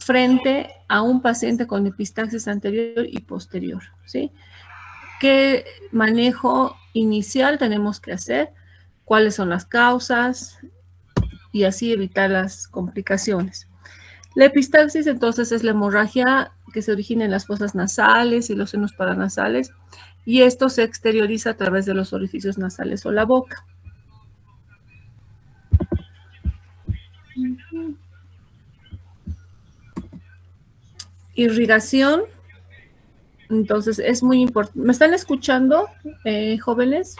frente a un paciente con epistaxis anterior y posterior, ¿sí? ¿Qué manejo inicial tenemos que hacer? ¿Cuáles son las causas? Y así evitar las complicaciones. La epistaxis, entonces, es la hemorragia que se origina en las fosas nasales y los senos paranasales, y esto se exterioriza a través de los orificios nasales o la boca. Irrigación, entonces es muy importante. ¿Me están escuchando, jóvenes?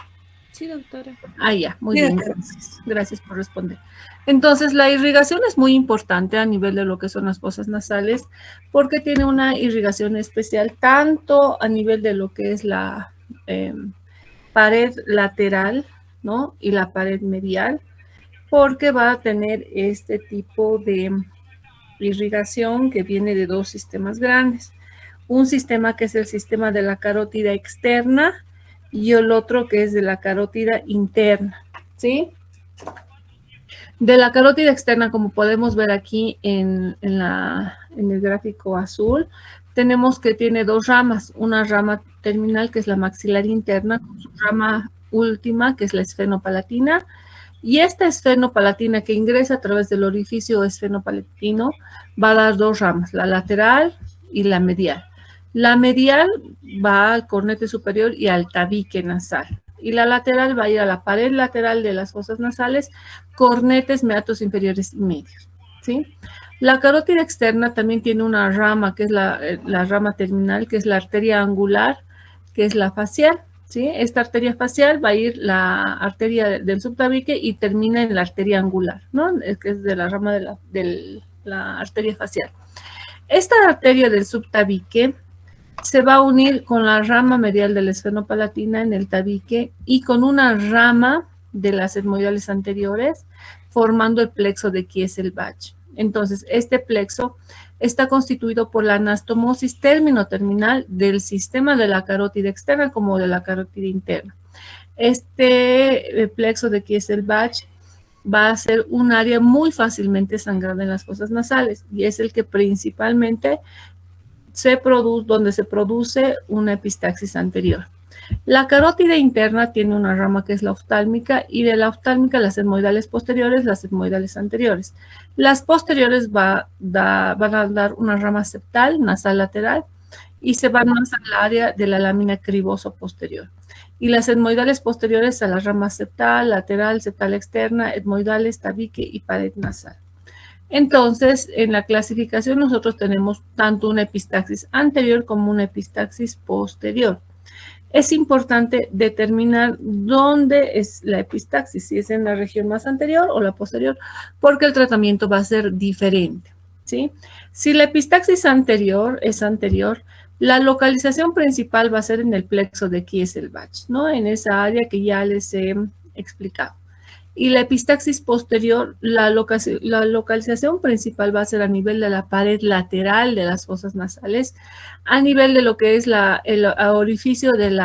Sí, doctora. Ah, ya, muy bien, gracias. Gracias por responder. Entonces, la irrigación es muy importante a nivel de lo que son las fosas nasales, porque tiene una irrigación especial tanto a nivel de lo que es la pared lateral, ¿no? Y la pared medial, porque va a tener este tipo de irrigación que viene de dos sistemas grandes. Un sistema que es el sistema de la carótida externa y el otro que es de la carótida interna, ¿sí? De la carótida externa, como podemos ver aquí en el gráfico azul, tenemos que tiene dos ramas, una rama terminal que es la maxilar interna, con su rama última que es la esfenopalatina, y esta esfenopalatina que ingresa a través del orificio esfenopalatino va a dar dos ramas, la lateral y la medial. La medial va al cornete superior y al tabique nasal. Y la lateral va a ir a la pared lateral de las fosas nasales, cornetes, meatos inferiores y medios, ¿sí? La carótida externa también tiene una rama, que es la rama terminal, que es la arteria angular, que es la facial, ¿sí? Esta arteria facial va a ir la arteria del subtabique y termina en la arteria angular, ¿no? Que es de la rama de la arteria facial. Esta arteria del subtabique se va a unir con la rama medial de la esfenopalatina en el tabique y con una rama de las etmoidales anteriores, formando el plexo de Kieselbach. Entonces, este plexo está constituido por la anastomosis término-terminal del sistema de la carótida externa como de la carótida interna. Este plexo de Kieselbach va a ser un área muy fácilmente sangrada en las fosas nasales y es el que principalmente donde se produce una epistaxis anterior. La carótida interna tiene una rama que es la oftálmica y de la oftálmica las etmoidales posteriores, las etmoidales anteriores. Las posteriores van a dar una rama septal, nasal lateral, y se van más al área de la lámina criboso posterior. Y las etmoidales posteriores a la rama septal, lateral, septal externa, etmoidales, tabique y pared nasal. Entonces, en la clasificación nosotros tenemos tanto una epistaxis anterior como una epistaxis posterior. Es importante determinar dónde es la epistaxis, si es en la región más anterior o la posterior, porque el tratamiento va a ser diferente, ¿sí? Si la epistaxis anterior es anterior, la localización principal va a ser en el plexo de Kieselbach, ¿no? En esa área que ya les he explicado. Y la epistaxis posterior, la localización principal va a ser a nivel de la pared lateral de las fosas nasales, a nivel de lo que es el orificio del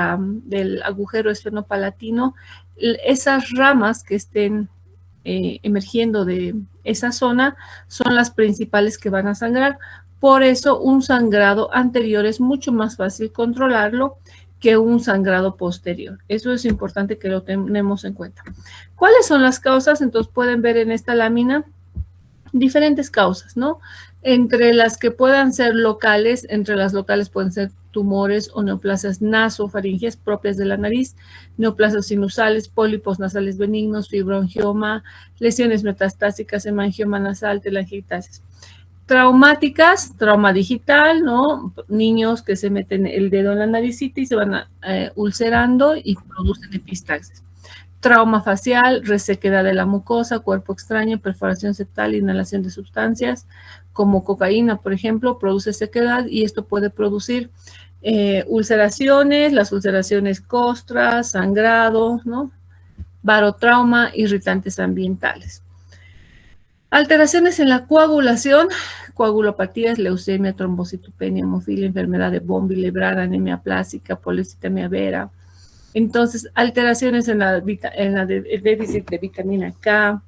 agujero esfenopalatino. Esas ramas que estén emergiendo de esa zona son las principales que van a sangrar. Por eso un sangrado anterior es mucho más fácil controlarlo que un sangrado posterior. Eso es importante que lo tenemos en cuenta. ¿Cuáles son las causas? Entonces pueden ver en esta lámina diferentes causas, ¿no? Entre las que puedan ser locales, entre las locales pueden ser tumores o neoplasias nasofaringeas propias de la nariz, neoplasias sinusales, pólipos nasales benignos, fibroangioma, lesiones metastásicas, hemangioma nasal, telangiectasias. Traumáticas, trauma digital, ¿no? Niños que se meten el dedo en la naricita y se van ulcerando y producen epistaxis. Trauma facial, resequedad de la mucosa, cuerpo extraño, perforación septal, inhalación de sustancias como cocaína, por ejemplo, produce sequedad y esto puede producir ulceraciones, las ulceraciones costras, sangrado, ¿no? Barotrauma, irritantes ambientales. Alteraciones en la coagulación, coagulopatías, leucemia, trombocitopenia, hemofilia, enfermedad de von Willebrand, anemia plástica, policitemia vera. Entonces, alteraciones en el déficit de vitamina K.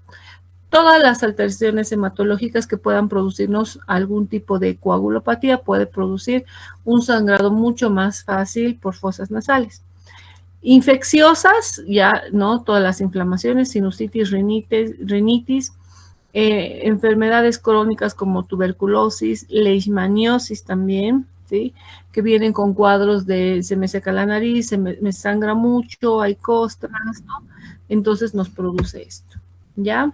Todas las alteraciones hematológicas que puedan producirnos algún tipo de coagulopatía puede producir un sangrado mucho más fácil por fosas nasales. Infecciosas, ya, ¿no? Todas las inflamaciones, sinusitis, rinitis, enfermedades crónicas como tuberculosis, leishmaniosis también, ¿sí? Que vienen con cuadros de se me seca la nariz, me sangra mucho, hay costras, ¿no? Entonces nos produce esto, ¿ya?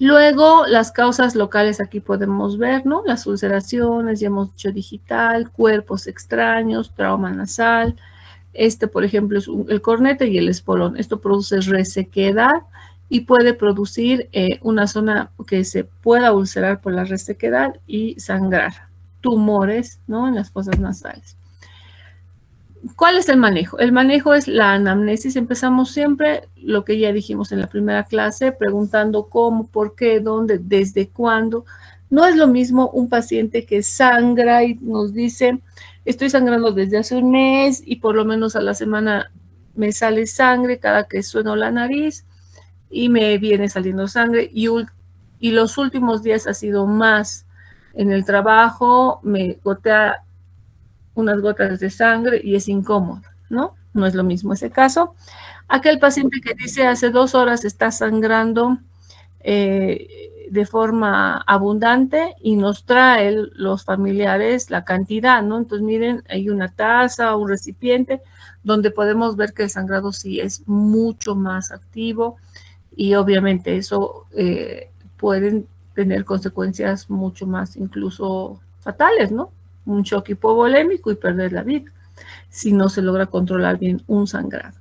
Luego, las causas locales aquí podemos ver, ¿no? Las ulceraciones, ya hemos dicho digital, cuerpos extraños, trauma nasal. Este, por ejemplo, es el cornete y el espolón. Esto produce resequedad y puede producir una zona que se pueda ulcerar por la resequedad y sangrar. Tumores, ¿no? En las fosas nasales. ¿Cuál es el manejo? El manejo es la anamnesis. Empezamos siempre, lo que ya dijimos en la primera clase, preguntando cómo, por qué, dónde, desde cuándo. No es lo mismo un paciente que sangra y nos dice, estoy sangrando desde hace un mes y por lo menos a la semana me sale sangre cada que sueno la nariz y me viene saliendo sangre y los últimos días ha sido más en el trabajo, me gotea unas gotas de sangre y es incómodo, ¿no? No es lo mismo ese caso. Aquel paciente que dice hace 2 horas está sangrando de forma abundante y nos trae los familiares la cantidad, ¿no? Entonces, miren, hay una taza, un recipiente, donde podemos ver que el sangrado sí es mucho más activo y obviamente eso pueden tener consecuencias mucho más incluso fatales, ¿no? Un shock hipovolémico y perder la vida si no se logra controlar bien un sangrado.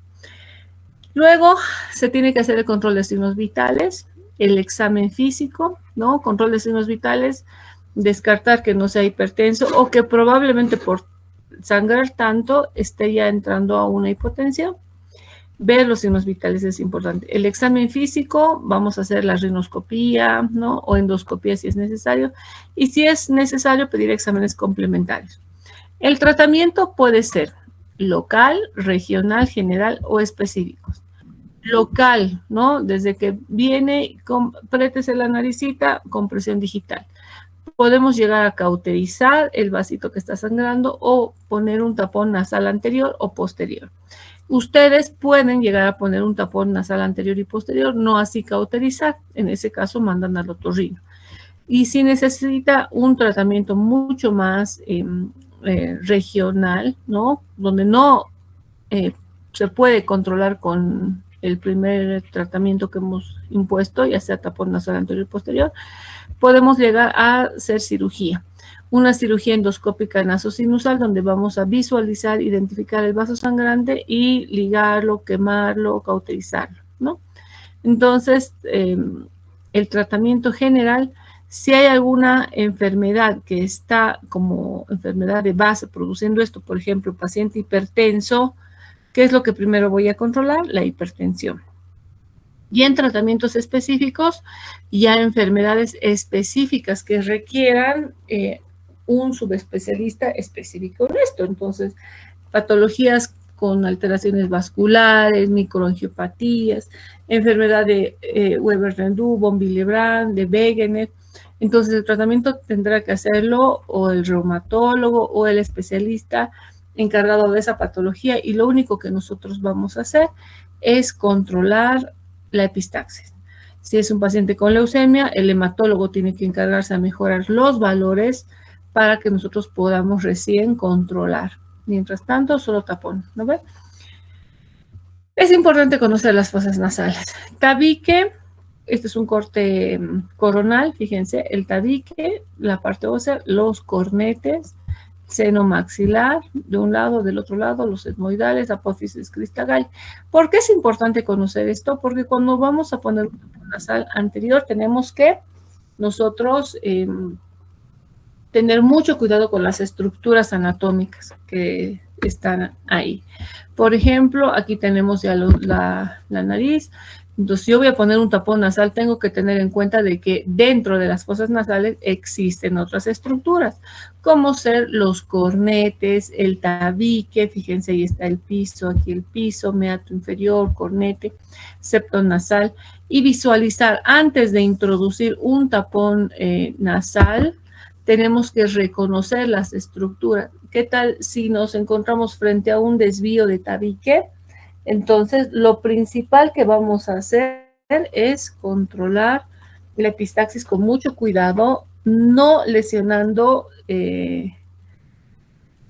Luego se tiene que hacer el control de signos vitales, el examen físico, ¿no? Control de signos vitales, descartar que no sea hipertenso o que probablemente por sangrar tanto esté ya entrando a una hipotensión. Ver los signos vitales es importante. El examen físico, vamos a hacer la rinoscopía, ¿no? O endoscopía si es necesario. Y si es necesario, pedir exámenes complementarios. El tratamiento puede ser local, regional, general o específicos. Local, ¿no? Desde que viene, prétese la naricita, compresión digital. Podemos llegar a cauterizar el vasito que está sangrando o poner un tapón nasal anterior o posterior. Ustedes pueden llegar a poner un tapón nasal anterior y posterior, no así cauterizar. En ese caso mandan al otorrino. Y si necesita un tratamiento mucho más regional, ¿no? Donde no se puede controlar con el primer tratamiento que hemos impuesto, ya sea tapón nasal anterior y posterior, podemos llegar a hacer cirugía. Una cirugía endoscópica nasosinusal donde vamos a visualizar, identificar el vaso sangrante y ligarlo, quemarlo, cauterizarlo, ¿no? Entonces, el tratamiento general, si hay alguna enfermedad que está como enfermedad de base produciendo esto, por ejemplo, paciente hipertenso, ¿qué es lo que primero voy a controlar? La hipertensión. Y en tratamientos específicos, ya enfermedades específicas que requieran un subespecialista específico en esto. Entonces, patologías con alteraciones vasculares, microangiopatías, enfermedad de Weber-Rendu, von Willebrand, de Wegener. Entonces, el tratamiento tendrá que hacerlo o el reumatólogo o el especialista encargado de esa patología y lo único que nosotros vamos a hacer es controlar la epistaxis. Si es un paciente con leucemia, el hematólogo tiene que encargarse a mejorar los valores para que nosotros podamos recién controlar. Mientras tanto, solo tapón, ¿no ven? Es importante conocer las fosas nasales. Tabique, este es un corte coronal, fíjense, el tabique, la parte ósea, los cornetes, seno maxilar, de un lado, del otro lado, los etmoidales, apófisis cristagal. ¿Por qué es importante conocer esto? Porque cuando vamos a poner un tapón nasal anterior, tenemos que nosotros tener mucho cuidado con las estructuras anatómicas que están ahí. Por ejemplo, aquí tenemos ya la nariz, Entonces, si yo voy a poner un tapón nasal, tengo que tener en cuenta de que dentro de las fosas nasales existen otras estructuras, como ser los cornetes, el tabique, fíjense, ahí está el piso, aquí el piso, meato inferior, cornete, septo nasal, y visualizar antes de introducir un tapón nasal, tenemos que reconocer las estructuras. ¿Qué tal si nos encontramos frente a un desvío de tabique? Entonces, lo principal que vamos a hacer es controlar la epistaxis con mucho cuidado, no lesionando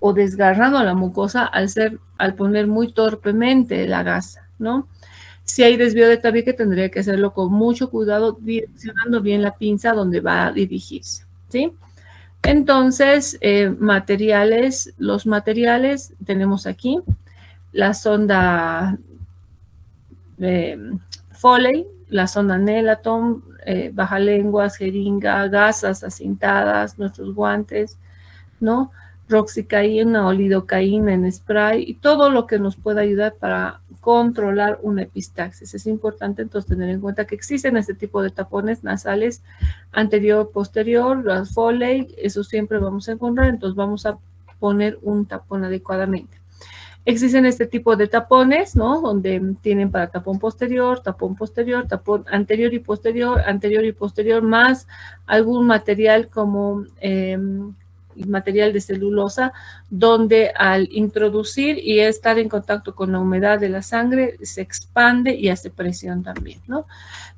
o desgarrando la mucosa al poner muy torpemente la gasa, ¿no? Si hay desvío de tabique, tendría que hacerlo con mucho cuidado, direccionando bien la pinza donde va a dirigirse, ¿sí? Entonces, los materiales tenemos aquí la sonda Foley, la sonda Nelaton, bajalenguas, jeringa, gasas acintadas, nuestros guantes, ¿no? Roxicaína o lidocaína en spray y todo lo que nos pueda ayudar para controlar una epistaxis. Es importante entonces tener en cuenta que existen este tipo de tapones nasales anterior, posterior, las Foley, eso siempre vamos a encontrar, entonces vamos a poner un tapón adecuadamente. Existen este tipo de tapones, ¿no? Donde tienen para tapón posterior, tapón anterior y posterior, más algún material como material de celulosa, donde al introducir y estar en contacto con la humedad de la sangre, se expande y hace presión también, ¿no?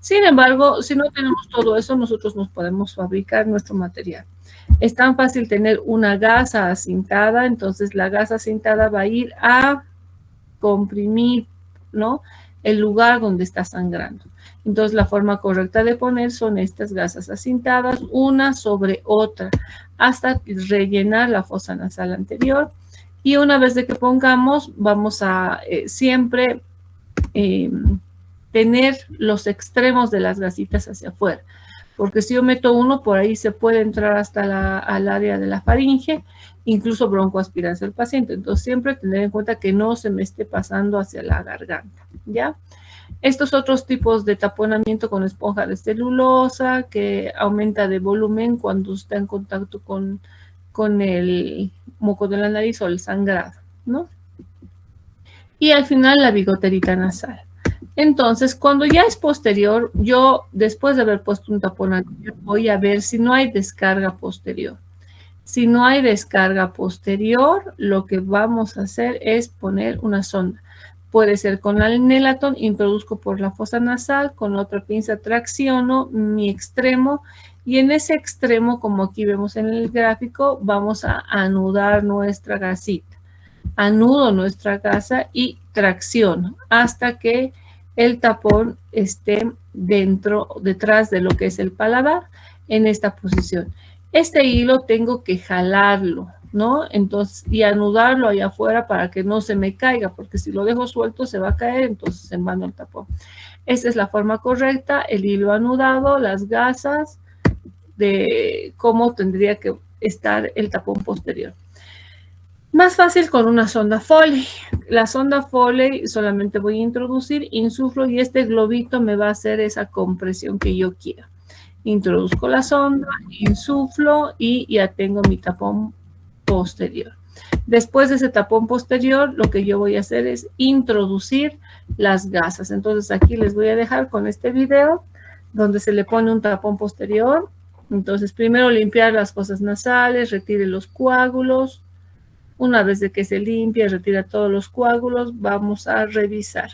Sin embargo, si no tenemos todo eso, nosotros nos podemos fabricar nuestro material. Es tan fácil tener una gasa acintada, entonces la gasa acintada va a ir a comprimir, ¿no?, el lugar donde está sangrando. Entonces la forma correcta de poner son estas gasas acintadas, una sobre otra, hasta rellenar la fosa nasal anterior. Y una vez de que pongamos, vamos a siempre tener los extremos de las gasitas hacia afuera. Porque si yo meto uno, por ahí se puede entrar hasta al área de la faringe, incluso broncoaspirarse al paciente. Entonces, siempre tener en cuenta que no se me esté pasando hacia la garganta, ¿ya? Estos otros tipos de taponamiento con esponja de celulosa, que aumenta de volumen cuando está en contacto con el moco de la nariz o el sangrado, ¿no? Y al final, la bigoterita nasal. Entonces, cuando ya es posterior, yo después de haber puesto un tapón anterior, voy a ver si no hay descarga posterior. Si no hay descarga posterior, lo que vamos a hacer es poner una sonda. Puede ser con el Nelaton, introduzco por la fosa nasal, con otra pinza tracciono mi extremo y en ese extremo, como aquí vemos en el gráfico, vamos a anudar nuestra gasita. Anudo nuestra gasa y tracciono hasta que el tapón esté detrás de lo que es el paladar, en esta posición. Este hilo tengo que jalarlo, ¿no? Entonces, y anudarlo allá afuera para que no se me caiga, porque si lo dejo suelto se va a caer, entonces en vano el tapón. Esta es la forma correcta, el hilo anudado, las gasas, de cómo tendría que estar el tapón posterior. Más fácil con una sonda Foley. La sonda Foley solamente voy a introducir, insuflo y este globito me va a hacer esa compresión que yo quiera. Introduzco la sonda, insuflo y ya tengo mi tapón posterior. Después de ese tapón posterior, lo que yo voy a hacer es introducir las gasas. Entonces aquí les voy a dejar con este video donde se le pone un tapón posterior. Entonces primero limpiar las fosas nasales, retire los coágulos. Una vez de que se limpia, retira todos los coágulos, vamos a revisar.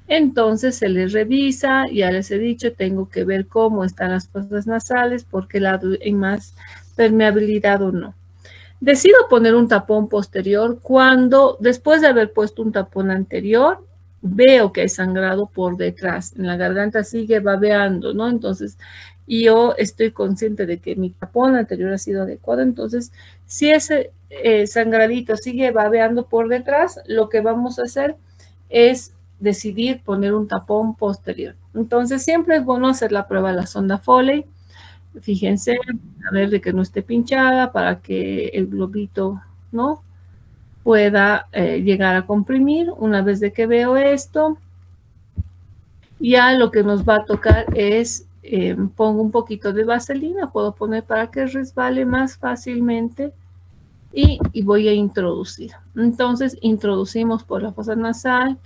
Entonces se les revisa, ya les he dicho, tengo que ver cómo están las fosas nasales, por qué lado hay más permeabilidad o no. Decido poner un tapón posterior cuando, después de haber puesto un tapón anterior, veo que hay sangrado por detrás. En la garganta sigue babeando, ¿no? Entonces, yo estoy consciente de que mi tapón anterior ha sido adecuado. Entonces, si ese sangradito sigue babeando por detrás, lo que vamos a hacer es decidir poner un tapón posterior. Entonces, siempre es bueno hacer la prueba de la sonda Foley. Fíjense, a ver de que no esté pinchada para que el globito, ¿no?, pueda llegar a comprimir. Una vez de que veo esto, Ya lo que nos va a tocar es, pongo un poquito de vaselina, puedo poner para que resbale más fácilmente y voy a introducir. Entonces introducimos por la fosa nasal.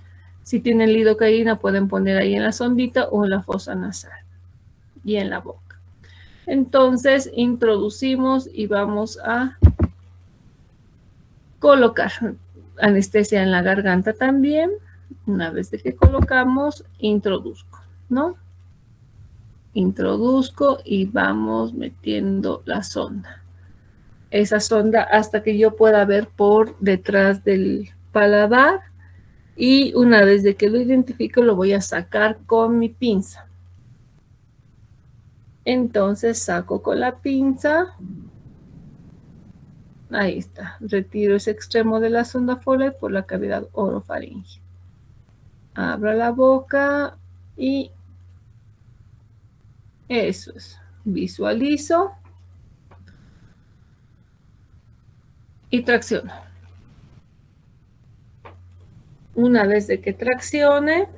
Si tienen lidocaína pueden poner ahí en la sondita o en la fosa nasal y en la boca. Entonces introducimos y vamos a colocar anestesia en la garganta también. Una vez de que colocamos, introduzco, ¿no? Introduzco y vamos metiendo la sonda. Esa sonda hasta que yo pueda ver por detrás del paladar, y una vez de que lo identifico lo voy a sacar con mi pinza. Entonces saco con la pinza, ahí está, retiro ese extremo de la sonda Foley por la cavidad orofaringea. Abro la boca y eso es, visualizo y tracciono. Una vez de que traccione,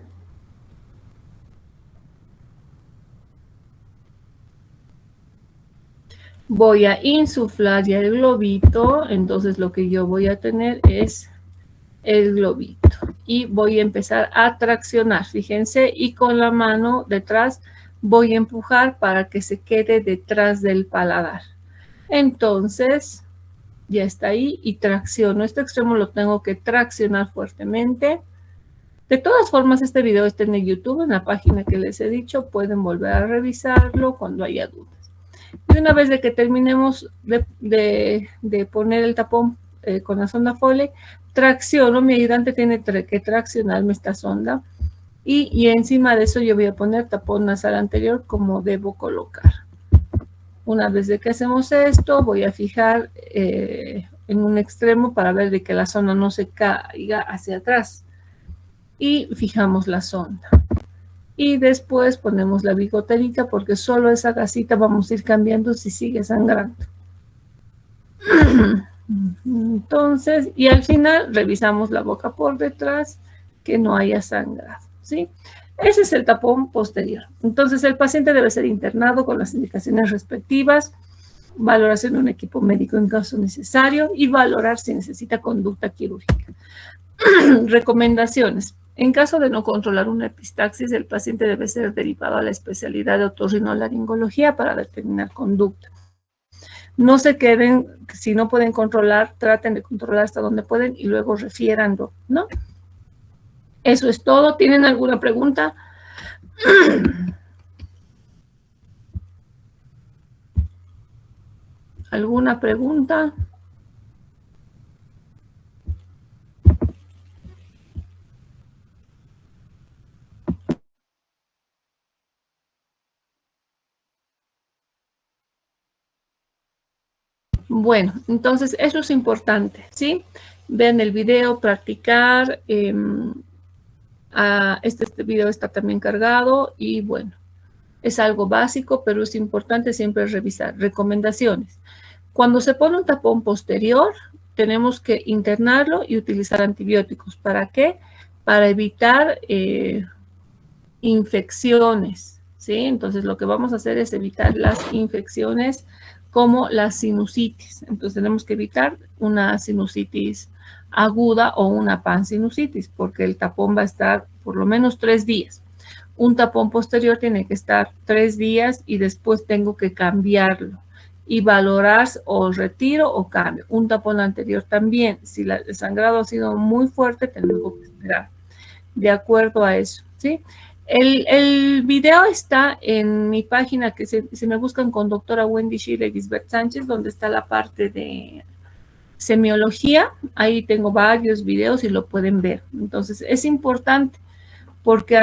voy a insuflar ya el globito. Entonces lo que yo voy a tener es el globito y voy a empezar a traccionar, fíjense, y con la mano detrás voy a empujar para que se quede detrás del paladar. Entonces ya está ahí y tracciono. Este extremo lo tengo que traccionar fuertemente. De todas formas, este video está en YouTube, en la página que les he dicho. Pueden volver a revisarlo cuando haya dudas. Y una vez de que terminemos de poner el tapón con la sonda Foley, tracciono. Mi ayudante tiene que traccionarme esta sonda. Y encima de eso yo voy a poner tapón nasal anterior como debo colocar. Una vez de que hacemos esto, voy a fijar en un extremo para ver de que la sonda no se caiga hacia atrás. Y fijamos la sonda. Y después ponemos la bigoterita porque solo esa gasita vamos a ir cambiando si sigue sangrando. Entonces, y al final revisamos la boca por detrás que no haya sangrado, ¿sí? Ese es el tapón posterior. Entonces, el paciente debe ser internado con las indicaciones respectivas, valoración de un equipo médico en caso necesario y valorar si necesita conducta quirúrgica. Recomendaciones. En caso de no controlar una epistaxis, el paciente debe ser derivado a la especialidad de otorrinolaringología para determinar conducta. No se queden, si no pueden controlar, traten de controlar hasta donde pueden y luego refiéranlo, ¿no? Eso es todo. ¿Tienen alguna pregunta? ¿Alguna pregunta? Bueno, entonces eso es importante, ¿sí? Vean el video, practicar. Este video está también cargado y bueno, es algo básico, pero es importante siempre revisar. Recomendaciones. Cuando se pone un tapón posterior, tenemos que internarlo y utilizar antibióticos. ¿Para qué? Para evitar infecciones, ¿sí? Entonces lo que vamos a hacer es evitar las infecciones como la sinusitis. Entonces tenemos que evitar una sinusitis aguda o una pansinusitis porque el tapón va a estar por lo menos 3 días. Un tapón posterior tiene que estar 3 días y después tengo que cambiarlo y valorar o retiro o cambio. Un tapón anterior también, si el sangrado ha sido muy fuerte, tengo que esperar. De acuerdo a eso, ¿sí? El video está en mi página, que se me buscan con doctora Wendy Shirley Gisbert Sánchez, donde está la parte de semiología. Ahí tengo varios videos y lo pueden ver. Entonces, es importante porque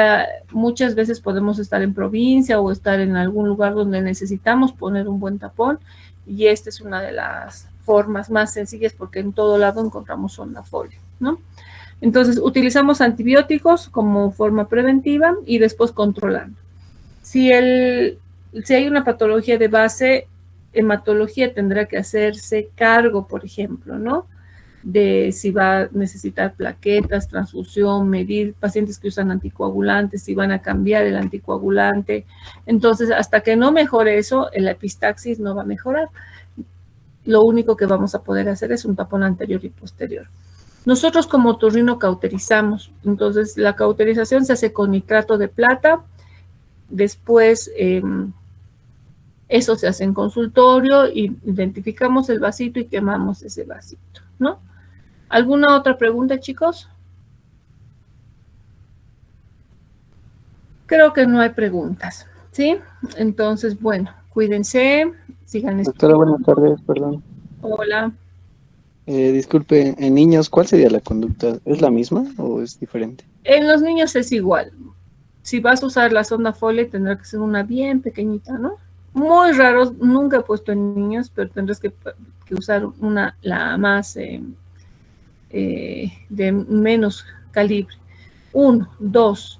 muchas veces podemos estar en provincia o estar en algún lugar donde necesitamos poner un buen tapón y esta es una de las formas más sencillas porque en todo lado encontramos sonda Foley, ¿no? Entonces, utilizamos antibióticos como forma preventiva y después controlando. Si hay una patología de base, hematología tendrá que hacerse cargo, por ejemplo, ¿no? de si va a necesitar plaquetas, transfusión, medir pacientes que usan anticoagulantes, si van a cambiar el anticoagulante. Entonces, hasta que no mejore eso, la epistaxis no va a mejorar. Lo único que vamos a poder hacer es un tapón anterior y posterior. Nosotros como otorrino cauterizamos, entonces la cauterización se hace con nitrato de plata, después eso se hace en consultorio, y identificamos el vasito y quemamos ese vasito, ¿no? ¿Alguna otra pregunta, chicos? Creo que no hay preguntas, ¿sí? Entonces, bueno, cuídense, sigan Doctora, estudiando. buenas tardes, perdón. Hola. Disculpe, en niños, ¿cuál sería la conducta? ¿Es la misma o es diferente? En los niños es igual. Si vas a usar la sonda Foley, tendrá que ser una bien pequeñita, ¿no? Muy raros, nunca he puesto en niños, pero tendrás que usar una, la más de menos calibre. 1, 2.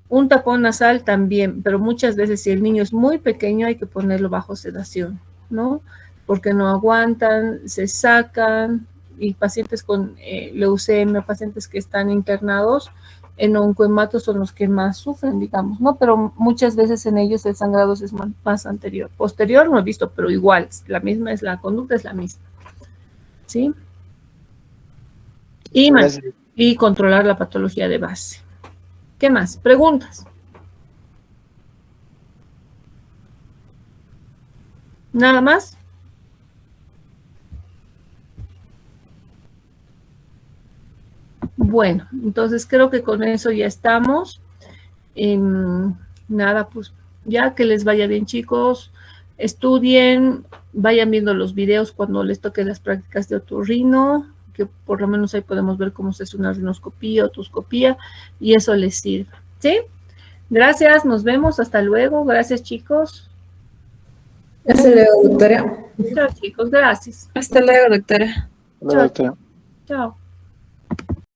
Un tapón nasal también, pero muchas veces si el niño es muy pequeño hay que ponerlo bajo sedación, ¿no? Porque no aguantan, se sacan, y pacientes con leucemia, pacientes que están internados en oncohematos son los que más sufren, digamos, ¿no? Pero muchas veces en ellos el sangrado es más anterior. Posterior no he visto, pero igual, la misma es la conducta, es la misma, ¿sí? Y controlar la patología de base. ¿Qué más? ¿Preguntas? ¿Nada más? Bueno, entonces creo que con eso ya estamos. Nada, pues ya que les vaya bien, chicos. Estudien, vayan viendo los videos cuando les toque las prácticas de otorrino, que por lo menos ahí podemos ver cómo se hace una rinoscopía, otoscopía, y eso les sirve, ¿sí? Gracias, nos vemos, hasta luego. Gracias, chicos. Hasta luego, doctora. Chao, chicos, gracias. Hasta luego, doctora. Hola, doctora. Chao.